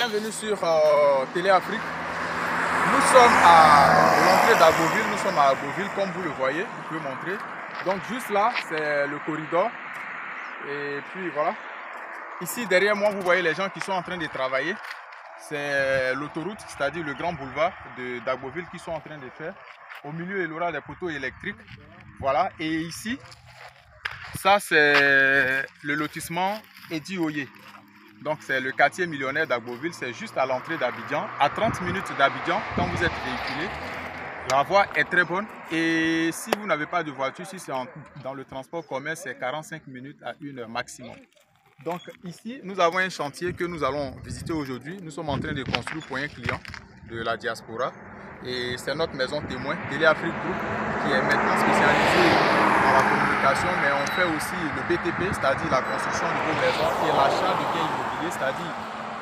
bienvenue sur Télé Afrique. Nous sommes à l'entrée d'Agboville, nous sommes à Agboville comme vous le voyez, vous pouvez montrer. Donc juste là, c'est le corridor. Et puis voilà. Ici derrière moi, vous voyez les gens qui sont en train de travailler. C'est l'autoroute, c'est-à-dire le grand boulevard d'Agboville qui sont en train de faire. Au milieu, il y aura des poteaux électriques. Voilà. Et ici, ça c'est le lotissement Edi Oye. Donc c'est le quartier millionnaire d'Agboville, c'est juste à l'entrée d'Abidjan. À 30 minutes d'Abidjan, quand vous êtes véhiculé, la voie est très bonne. Et si vous n'avez pas de voiture, si c'est dans le transport commun, c'est 45 minutes à 1 heure maximum. Donc ici, nous avons un chantier que nous allons visiter aujourd'hui. Nous sommes en train de construire pour un client de la diaspora. Et c'est notre maison témoin, Télé Afrique Group, qui est maintenant spécialisée dans la communication, mais on fait aussi le BTP, c'est-à-dire la construction de vos maisons et l'achat de biens immobiliers, c'est-à-dire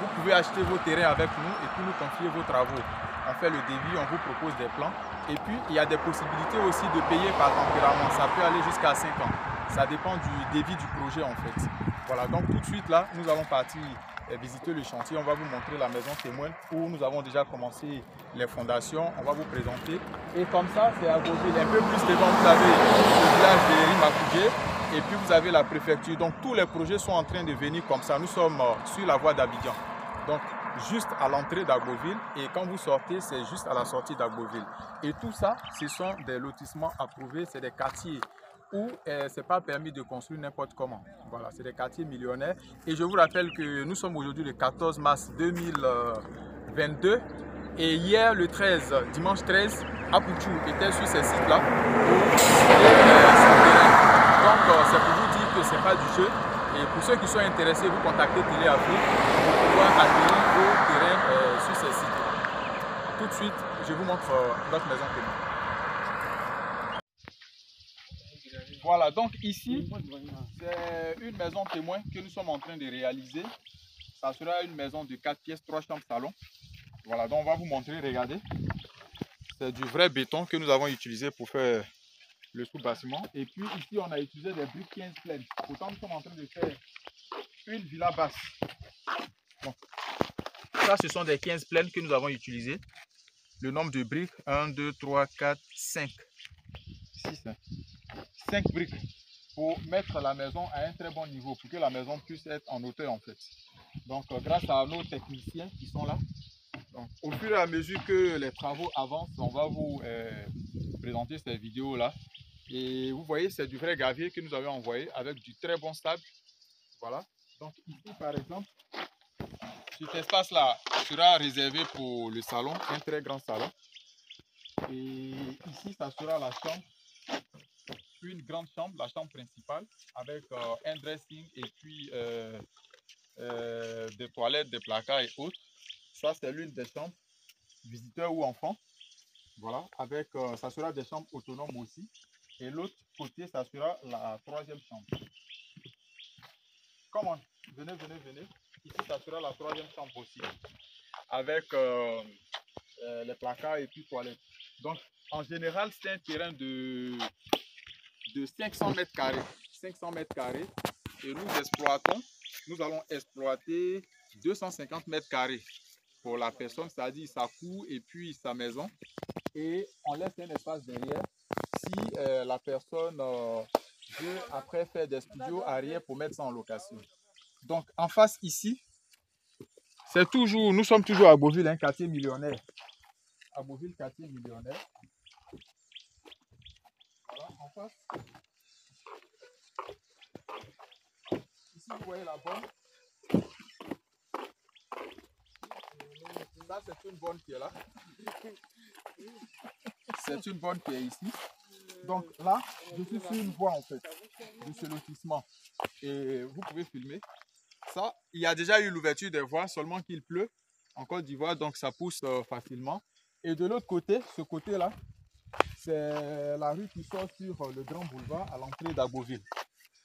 vous pouvez acheter vos terrains avec nous et puis nous confier vos travaux. On fait le devis, on vous propose des plans et puis il y a des possibilités aussi de payer par tempérament, ça peut aller jusqu'à 5 ans. Ça dépend du débit du projet en fait. Voilà, donc tout de suite là, nous allons partir visiter le chantier. On va vous montrer la maison témoin où nous avons déjà commencé les fondations. On va vous présenter. Et comme ça, c'est à Agboville. Un peu plus devant, vous avez le village de Rimakoudje et puis vous avez la préfecture. Donc tous les projets sont en train de venir comme ça. Nous sommes sur la voie d'Abidjan. Donc juste à l'entrée d'Agboville et quand vous sortez, c'est juste à la sortie d'Agboville. Et tout ça, ce sont des lotissements approuvés, c'est des quartiers où ce n'est pas permis de construire n'importe comment. Voilà, c'est des quartiers millionnaires. Et je vous rappelle que nous sommes aujourd'hui le 14 mars 2022. Et hier, le 13, dimanche 13, Apouchou était sur ces sites-là pour son terrain. Donc, c'est pour vous dire que ce n'est pas du jeu. Et pour ceux qui sont intéressés, vous contactez Télé Afrique pour pouvoir acquérir vos terrains sur ces sites. Tout de suite, je vous montre notre maison témoin. Voilà, donc ici, c'est une maison témoin que nous sommes en train de réaliser. Ça sera une maison de 4 pièces, 3 chambres, salon. Voilà, donc on va vous montrer, regardez. C'est du vrai béton que nous avons utilisé pour faire le sous-bâtiment. Et puis ici, on a utilisé des briques 15 pleines. Pourtant, nous sommes en train de faire une villa basse. Donc, ça, ce sont des 15 pleines que nous avons utilisées. Le nombre de briques, 1, 2, 3, 4, 5. 6, 5 briques pour mettre la maison à un très bon niveau, pour que la maison puisse être en hauteur en fait. Donc grâce à nos techniciens qui sont là, donc, au fur et à mesure que les travaux avancent, on va vous présenter ces vidéos là. Et vous voyez, c'est du vrai gravier que nous avons envoyé avec du très bon sable. Voilà. Donc ici par exemple, cet espace là sera réservé pour le salon, un très grand salon. Et ici ça sera la chambre. Une grande chambre, la chambre principale, avec un dressing et puis des toilettes, des placards et autres. Ça, c'est l'une des chambres, visiteurs ou enfants. Voilà, avec, ça sera des chambres autonomes aussi. Et l'autre côté, ça sera la troisième chambre. Comment? Venez, venez, venez. Ici, ça sera la troisième chambre aussi. Avec les placards et puis toilettes. Donc, en général, c'est un terrain de 500 mètres carrés. 500 mètres carrés. Et nous allons exploiter 250 mètres carrés pour la personne, c'est-à-dire sa cour et puis sa maison. Et on laisse un espace derrière si la personne veut après faire des studios arrière pour mettre ça en location. Donc en face ici, c'est toujours, nous sommes toujours à Agboville, un quartier millionnaire. Agboville, quartier millionnaire. Voilà, en face. Ici, vous voyez la bombe. Ça, c'est une bonne qui est là. C'est une bonne qui est ici. Donc là, je suis sur une voie en fait de ce lotissement. Et vous pouvez filmer. Ça, il y a déjà eu l'ouverture des voies, seulement qu'il pleut en Côte d'Ivoire, donc ça pousse facilement. Et de l'autre côté, ce côté-là, c'est la rue qui sort sur le grand boulevard à l'entrée d'Agboville.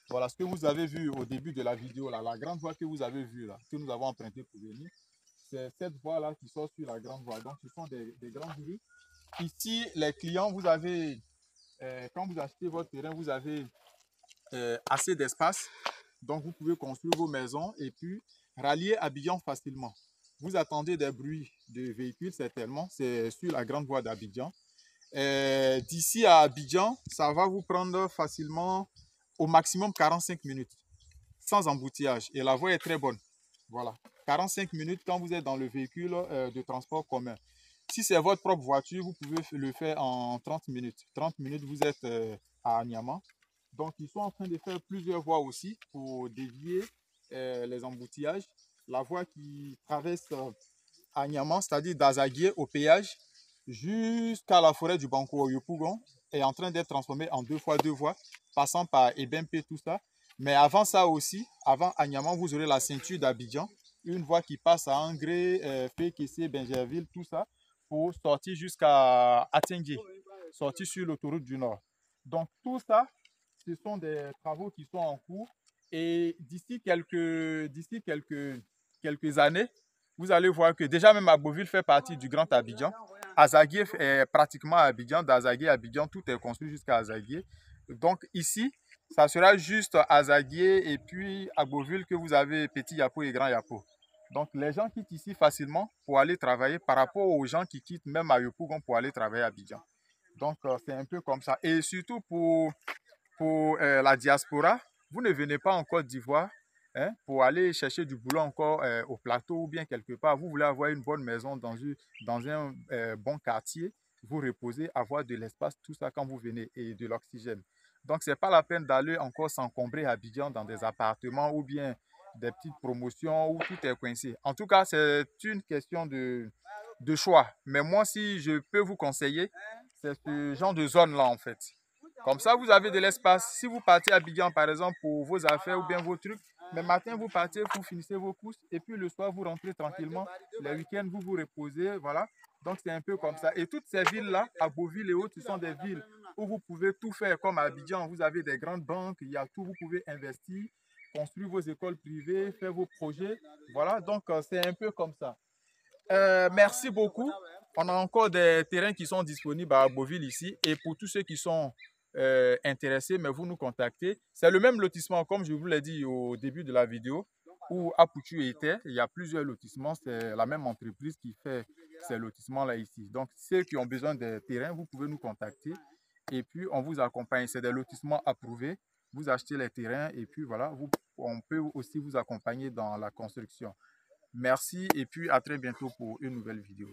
Voilà ce que vous avez vu au début de la vidéo, là, la grande voie que vous avez vue, là, que nous avons empruntée pour venir. C'est cette voie-là qui sort sur la grande voie. Donc, ce sont des grandes rues. Ici, les clients, vous avez, quand vous achetez votre terrain, vous avez assez d'espace. Donc, vous pouvez construire vos maisons et puis rallier Abidjan facilement. Vous attendez des bruits de véhicules certainement, c'est sur la grande voie d'Abidjan. D'ici à Abidjan, ça va vous prendre facilement au maximum 45 minutes, sans embouteillage. Et la voie est très bonne. Voilà, 45 minutes quand vous êtes dans le véhicule de transport commun. Si c'est votre propre voiture, vous pouvez le faire en 30 minutes. 30 minutes, vous êtes à Niamey. Donc, ils sont en train de faire plusieurs voies aussi pour dévier les embouteillages. La voie qui traverse à Niamey, c'est-à-dire d'Azaguié au péage, jusqu'à la forêt du Banco au Yopougon, est en train d'être transformée en deux voies, passant par Ebempe, tout ça. Mais avant ça aussi, avant Agnaman, vous aurez la ceinture d'Abidjan, une voie qui passe à Angré, Pékessé, Benjerville, tout ça, pour sortir jusqu'à Atengue, sortir sur l'autoroute du Nord. Donc tout ça, ce sont des travaux qui sont en cours et d'ici quelques années, vous allez voir que déjà même Agboville fait partie du Grand Abidjan. Azaguié est pratiquement à Abidjan, d'Azaguié à Abidjan, tout est construit jusqu'à Azaguié. Donc ici, ça sera juste Azaguié et puis Agboville que vous avez Petit Yapo et Grand Yapo. Donc les gens quittent ici facilement pour aller travailler par rapport aux gens qui quittent même à Yopougon pour aller travailler à Abidjan. Donc c'est un peu comme ça. Et surtout pour la diaspora, vous ne venez pas en Côte d'Ivoire pour aller chercher du boulot encore au plateau ou bien quelque part. Vous voulez avoir une bonne maison dans un bon quartier, vous reposer, avoir de l'espace, tout ça quand vous venez et de l'oxygène. Donc, ce n'est pas la peine d'aller encore s'encombrer à Abidjan dans des appartements ou bien des petites promotions où tout est coincé. En tout cas, c'est une question de choix. Mais moi, si je peux vous conseiller, c'est ce genre de zone-là en fait. Comme ça, vous avez de l'espace. Si vous partez à Abidjan, par exemple, pour vos affaires ou bien vos trucs, le matin, vous partez, vous finissez vos courses et puis le soir, vous rentrez tranquillement. Les week-ends, vous vous reposez, voilà. Donc, c'est un peu comme ça. Et toutes ces villes-là, Agboville et autres, ce sont des villes où vous pouvez tout faire. Comme à Abidjan, vous avez des grandes banques, il y a tout, vous pouvez investir, construire vos écoles privées, faire vos projets. Voilà, donc c'est un peu comme ça. Merci beaucoup. On a encore des terrains qui sont disponibles à Agboville ici. Et pour tous ceux qui sont intéressés, mais vous nous contactez. C'est le même lotissement, comme je vous l'ai dit au début de la vidéo, où Apoutu était. Il y a plusieurs lotissements. C'est la même entreprise qui fait ces lotissements-là ici. Donc, ceux qui ont besoin de terrains, vous pouvez nous contacter. Et puis, on vous accompagne. C'est des lotissements approuvés. Vous achetez les terrains et puis voilà, on peut aussi vous accompagner dans la construction. Merci et puis à très bientôt pour une nouvelle vidéo.